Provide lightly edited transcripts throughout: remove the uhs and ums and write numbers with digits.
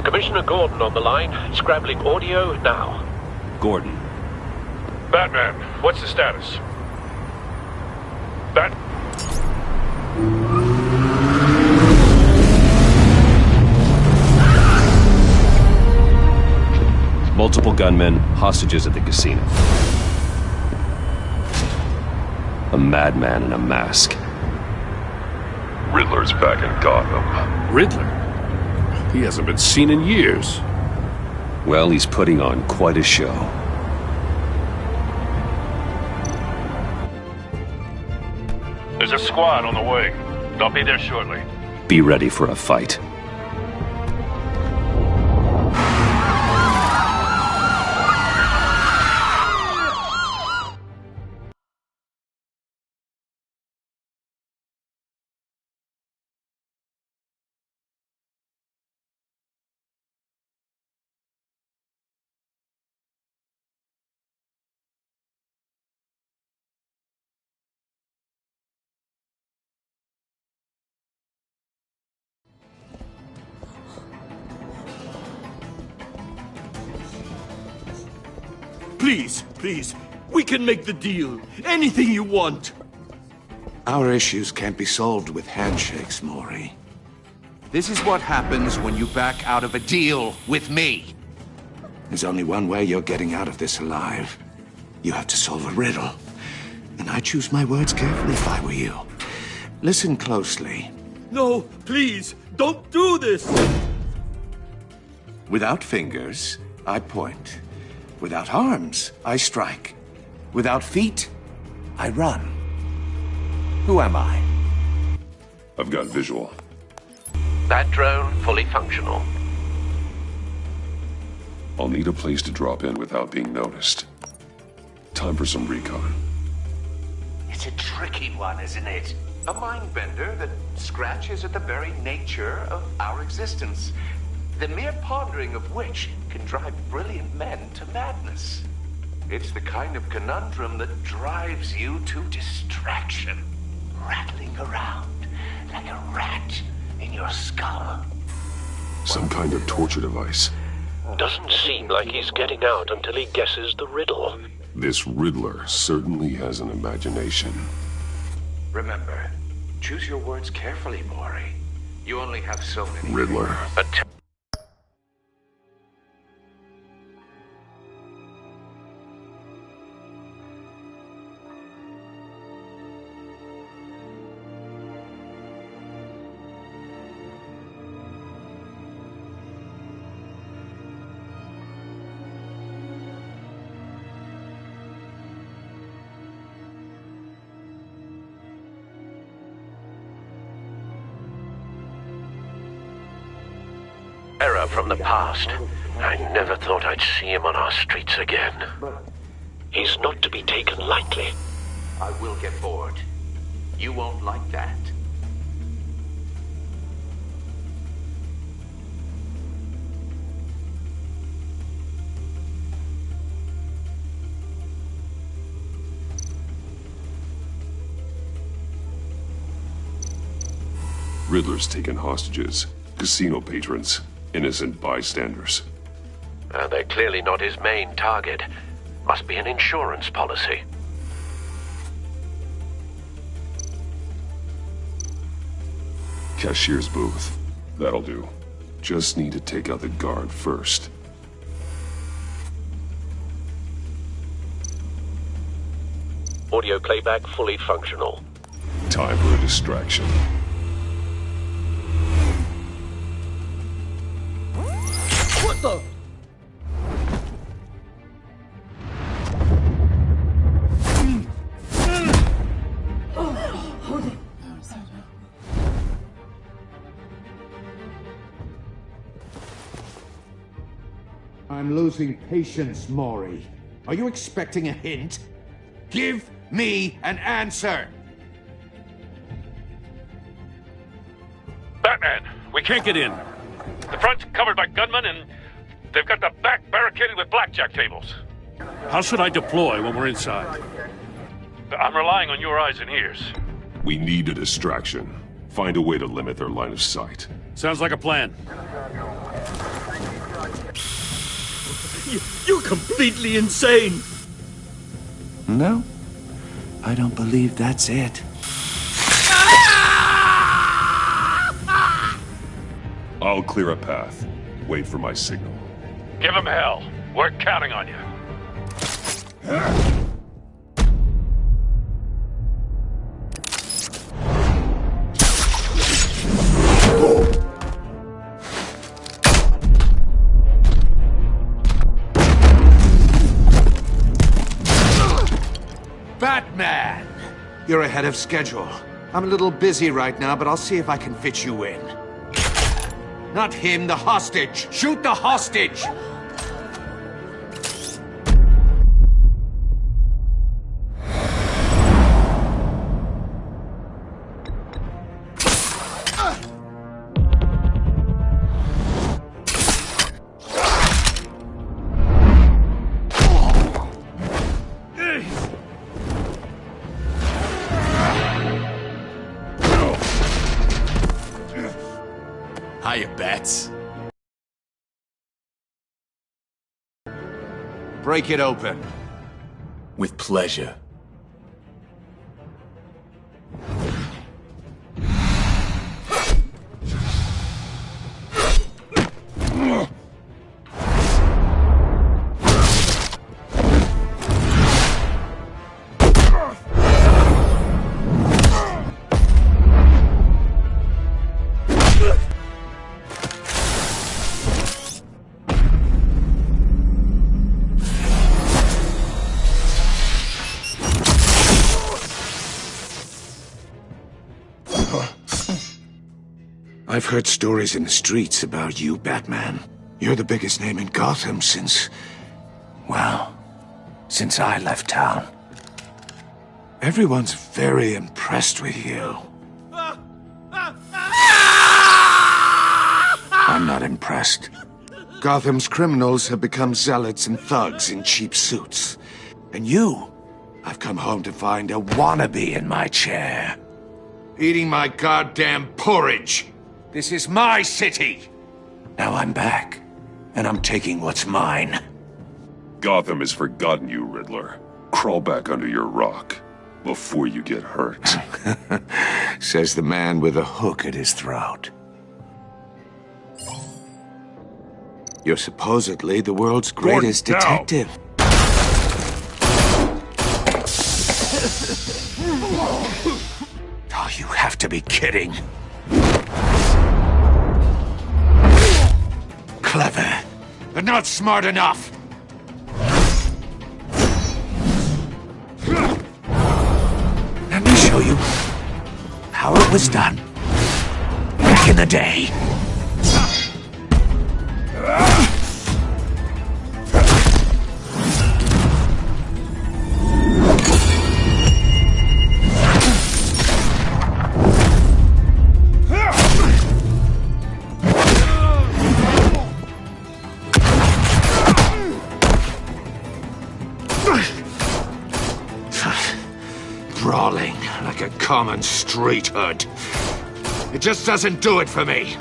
Commissioner Gordon on the line, scrambling audio now. Gordon. Batman, what's the status? Multiple gunmen, hostages at the casino. A madman in a mask. Riddler's back in Gotham. Riddler? He hasn't been seen in years. Well, he's putting on quite a show. There's a squad on the way. They'll be there shortly. Be ready for a fight. Please, please, we can make the deal. Anything you want. Our issues can't be solved with handshakes, Maury. This is what happens when you back out of a deal with me. There's only one way you're getting out of this alive. You have to solve a riddle. And I choose my words carefully if I were you. Listen closely. No, please, don't do this! Without fingers, I point. Without arms, I strike. Without feet, I run. Who am I? I've got visual. That drone fully functional. I'll need a place to drop in without being noticed. Time for some recon. It's a tricky one, isn't it? A mind bender that scratches at the very nature of our existence. The mere pondering of which can drive brilliant men to madness. It's the kind of conundrum that drives you to distraction, rattling around like a rat in your skull. Some kind of torture device. Doesn't seem like he's getting out until he guesses the riddle. This Riddler certainly has an imagination. Remember, choose your words carefully, Maury. You only have so many. Riddler. Error from the past. I never thought I'd see him on our streets again. He's not to be taken lightly. I will get bored. You won't like that. Riddler's taken hostages. Casino patrons. Innocent bystanders. They're clearly not his main target. Must be an insurance policy. Cashier's booth. That'll do. Just need to take out the guard first. Audio playback fully functional. Time for a distraction. What the? I'm I'm losing patience, Maury. Are you expecting a hint? Give me an answer! Batman, we can't get in. The front's covered by gunmen and they've got the back barricaded with blackjack tables. How should I deploy when we're inside? I'm relying on your eyes and ears. We need a distraction. Find a way to limit their line of sight. Sounds like a plan. You're completely insane! No, I don't believe that's it. I'll clear a path. Wait for my signal. Give him hell. We're counting on you. Batman! You're ahead of schedule. I'm a little busy right now, but I'll see if I can fit you in. Not him, the hostage! Shoot the hostage! Hiya, Bats. Break it open. With pleasure. I've heard stories in the streets about you, Batman. You're the biggest name in Gotham since... well, since I left town. Everyone's very impressed with you. I'm not impressed. Gotham's criminals have become zealots and thugs in cheap suits. And you, I've come home to find a wannabe in my chair. Eating my goddamn porridge. This is my city. Now I'm back, and I'm taking what's mine. Gotham has forgotten you, Riddler. Crawl back under your rock before you get hurt. Says the man with a hook at his throat. You're supposedly the world's greatest detective. Oh, you have to be kidding. Clever, but not smart enough. Let me show you how it was done back in the day. Brawling like a common street hood. It just doesn't do it for me.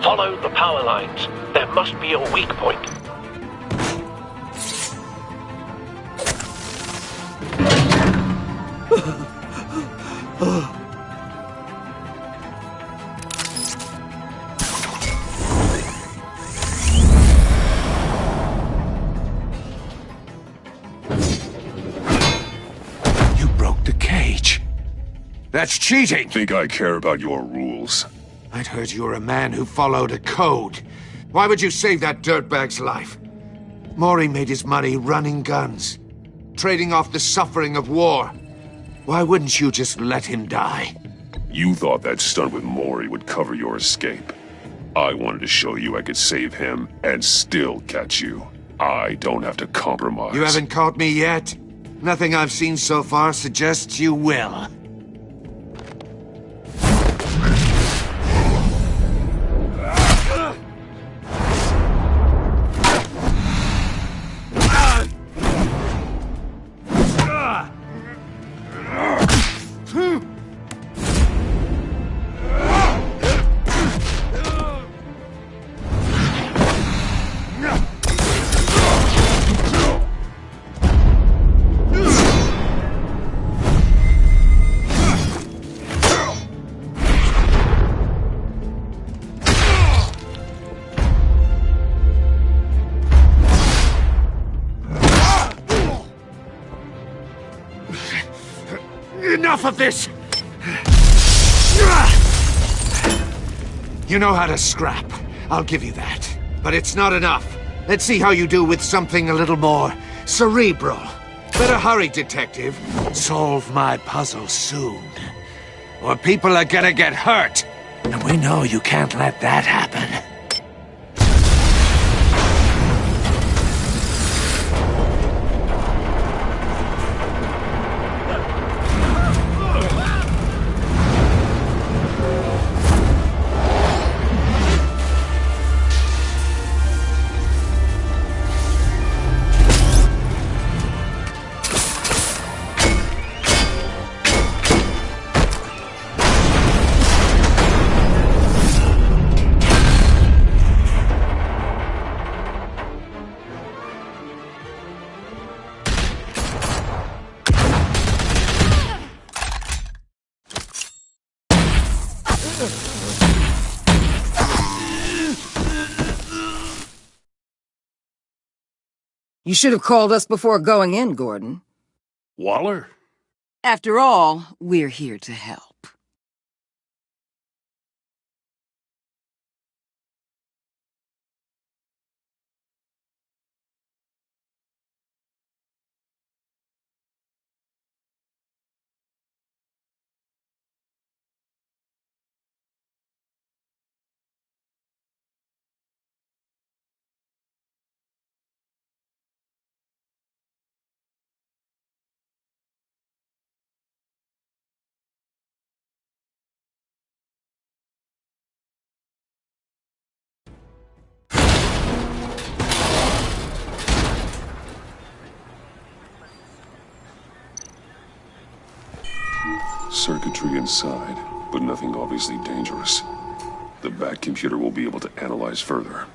Follow the power lines. There must be a weak point. You broke the cage. That's cheating. Think I care about your rules? I'd heard you were a man who followed a code. Why would you save that dirtbag's life? Maury made his money running guns, trading off the suffering of war. Why wouldn't you just let him die? You thought that stunt with Maury would cover your escape. I wanted to show you I could save him and still catch you. I don't have to compromise. You haven't caught me yet. Nothing I've seen so far suggests you will. Enough of this! You know how to scrap. I'll give you that. But it's not enough. Let's see how you do with something a little more cerebral. Better hurry, detective. Solve my puzzle soon. Or people are gonna get hurt. And we know you can't let that happen. You should have called us before going in, Gordon. Waller? After all, we're here to help. Circuitry inside, but nothing obviously dangerous. The back computer will be able to analyze further.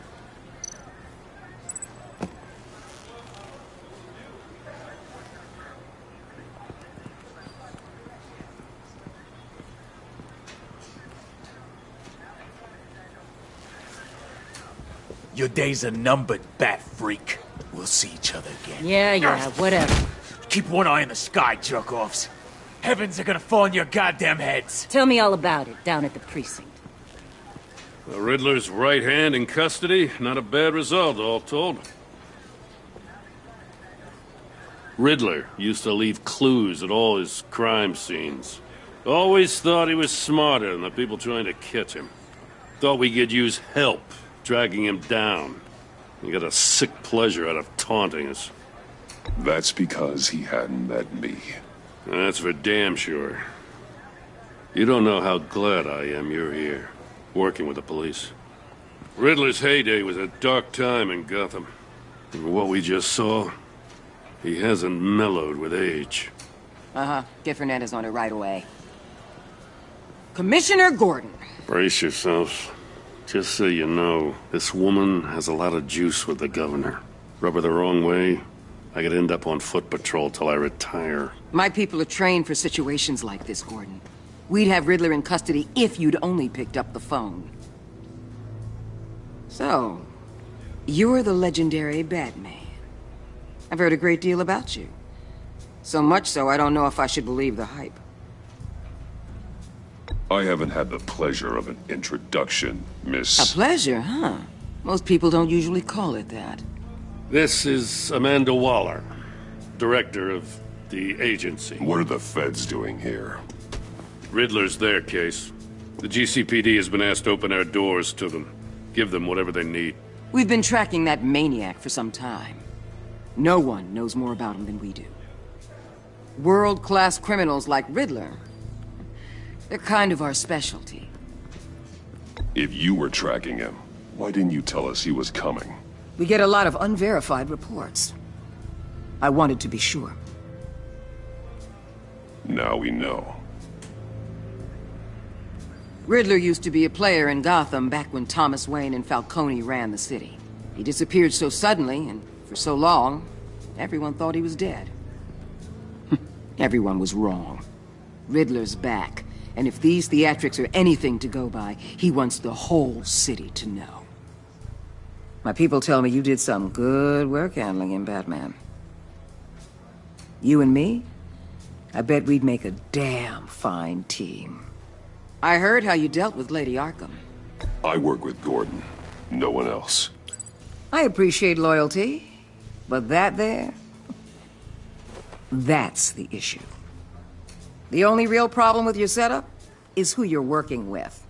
Your days are numbered, bat freak. We'll see each other again. Yeah, whatever. Keep one eye in the sky, jerk-offs. Heavens are gonna fall on your goddamn heads. Tell me all about it down at the precinct. The Riddler's right hand in custody. Not a bad result, all told. Riddler used to leave clues at all his crime scenes. Always thought he was smarter than the people trying to catch him. Thought we could use help, dragging him down. He got a sick pleasure out of taunting us. That's because he hadn't met me. That's for damn sure. You don't know how glad I am you're here, working with the police. Riddler's heyday was a dark time in Gotham. And what we just saw, he hasn't mellowed with age. Get Fernandez on it right away. Commissioner Gordon. Brace yourselves. Just so you know, this woman has a lot of juice with the governor. Rub her the wrong way, I could end up on foot patrol till I retire. My people are trained for situations like this, Gordon. We'd have Riddler in custody if you'd only picked up the phone. So, you're the legendary Batman. I've heard a great deal about you. So much so, I don't know if I should believe the hype. I haven't had the pleasure of an introduction, Miss... A pleasure, huh? Most people don't usually call it that. This is Amanda Waller, director of the agency. What are the feds doing here? Riddler's their case. The GCPD has been asked to open our doors to them. Give them whatever they need. We've been tracking that maniac for some time. No one knows more about him than we do. World-class criminals like Riddler, they're kind of our specialty. If you were tracking him, why didn't you tell us he was coming? We get a lot of unverified reports. I wanted to be sure. Now we know. Riddler used to be a player in Gotham back when Thomas Wayne and Falcone ran the city. He disappeared so suddenly and for so long, everyone thought he was dead. Everyone was wrong. Riddler's back, and if these theatrics are anything to go by, he wants the whole city to know. My people tell me you did some good work handling him, Batman. You and me? I bet we'd make a damn fine team. I heard how you dealt with Lady Arkham. I work with Gordon. No one else. I appreciate loyalty, but that there... that's the issue. The only real problem with your setup is who you're working with.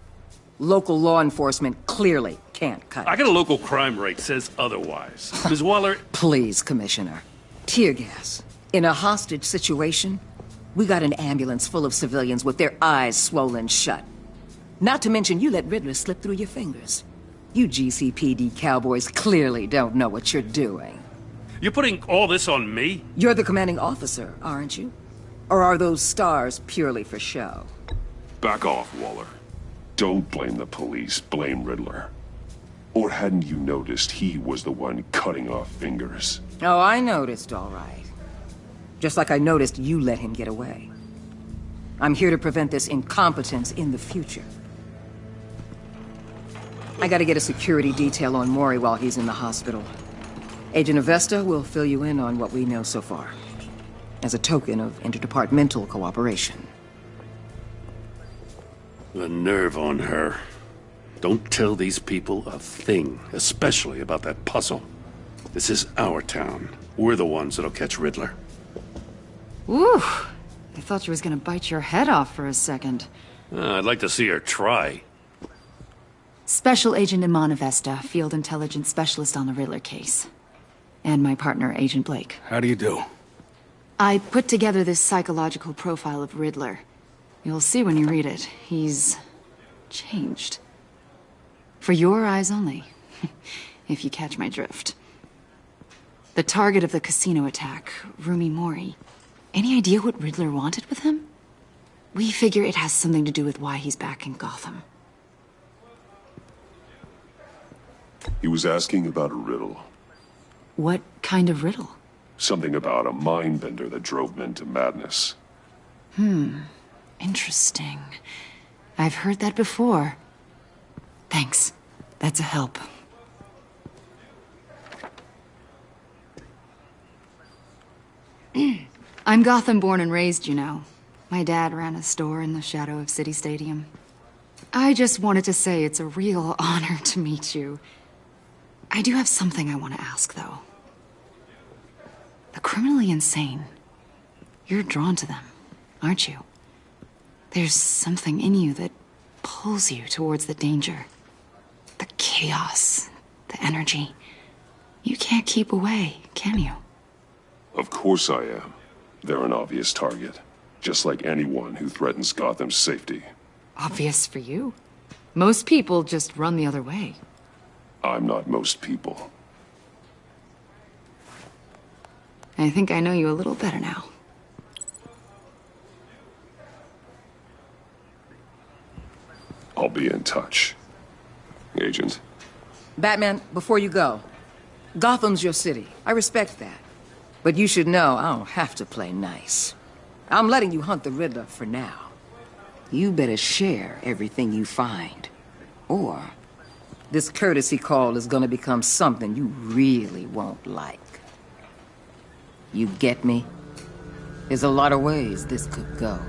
Local law enforcement clearly can't cut it. I got a local crime rate says otherwise. Ms. Waller... Please, Commissioner. Tear gas. In a hostage situation, we got an ambulance full of civilians with their eyes swollen shut. Not to mention you let Riddler slip through your fingers. You GCPD cowboys clearly don't know what you're doing. You're putting all this on me? You're the commanding officer, aren't you? Or are those stars purely for show? Back off, Waller. Don't blame the police, blame Riddler. Or hadn't you noticed he was the one cutting off fingers? Oh, I noticed, all right. Just like I noticed you let him get away. I'm here to prevent this incompetence in the future. I gotta get a security detail on Mori while he's in the hospital. Agent Avesta will fill you in on what we know so far, as a token of interdepartmental cooperation. The nerve on her. Don't tell these people a thing, especially about that puzzle. This is our town. We're the ones that'll catch Riddler. Ooh, I thought she was gonna bite your head off for a second. I'd like to see her try. Special Agent Iman Avesta, Field Intelligence Specialist on the Riddler case. And my partner, Agent Blake. How do you do? I put together this psychological profile of Riddler. You'll see when you read it. He's... changed. For your eyes only, if you catch my drift. The target of the casino attack, Rumi Mori. Any idea what Riddler wanted with him? We figure it has something to do with why he's back in Gotham. He was asking about a riddle. What kind of riddle? Something about a mind bender that drove men to madness. Interesting. I've heard that before. Thanks. That's a help. I'm Gotham born and raised, you know. My dad ran a store in the shadow of City Stadium. I just wanted to say it's a real honor to meet you. I do have something I want to ask, though. The criminally insane. You're drawn to them, aren't you? There's something in you that pulls you towards the danger. The chaos, the energy. You can't keep away, can you? Of course I am. They're an obvious target. Just like anyone who threatens Gotham's safety. Obvious for you. Most people just run the other way. I'm not most people. I think I know you a little better now. I'll be in touch. Agent. Batman, before you go, Gotham's your city. I respect that. But you should know I don't have to play nice. I'm letting you hunt the Riddler for now. You better share everything you find. Or this courtesy call is gonna become something you really won't like. You get me? There's a lot of ways this could go.